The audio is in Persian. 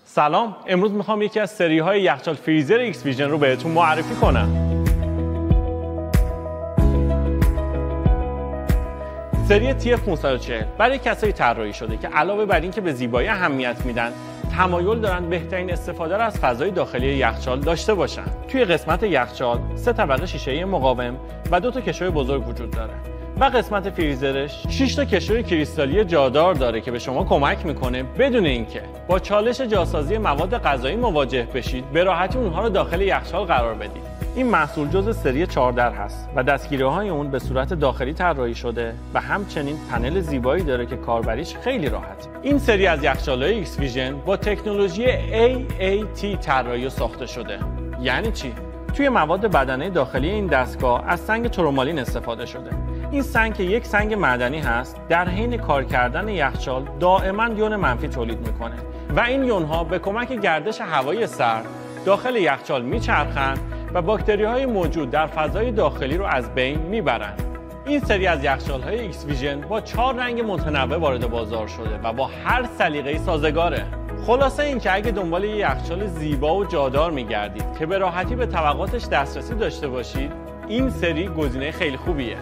سلام، امروز میخوام یکی از سری‌های یخچال فریزر ایکس ویژن رو بهتون معرفی کنم. سری TF540 برای کسایی طراحی شده که علاوه بر اینکه به زیبایی اهمیت میدن، تمایل دارن بهترین استفاده را از فضای داخلی یخچال داشته باشن. توی قسمت یخچال 3 طبقه شیشه مقاوم و 2 تا کشوی بزرگ وجود داره و قسمت فریزرش 6 تا کشوی کریستالی جادار داره که به شما کمک میکنه بدون اینکه با چالش جاسازی مواد غذایی مواجه بشید به راحتی اونها رو داخل یخچال قرار بدید. این محصول جزء سری 14 هست و دستگیری‌های اون به صورت داخلی طراحی شده و همچنین پنل زیبایی داره که کاربریش خیلی راحت. این سری از یخچال‌های ایکس ویژن با تکنولوژی AAT طراحی و ساخته شده. یعنی چی؟ توی مواد بدنه داخلی این دستگاه از سنگ ترومالین استفاده شده. این سنگ که یک سنگ معدنی هست، در حین کار کردن یخچال دائما یون منفی تولید میکنه و این یون‌ها به کمک گردش هوای سرد داخل یخچال میچرخند و باکتری‌های موجود در فضای داخلی رو از بین میبرن. این سری از یخچال‌های ایکس ویژن با 4 رنگ متنوع وارد بازار شده و با هر سلیقه‌ای سازگاره. خلاصه این که اگه دنبال یه یخچال زیبا و جادار میگردید که به راحتی به طبقاتش دسترسی داشته باشید، این سری گزینه خیلی خوبیه.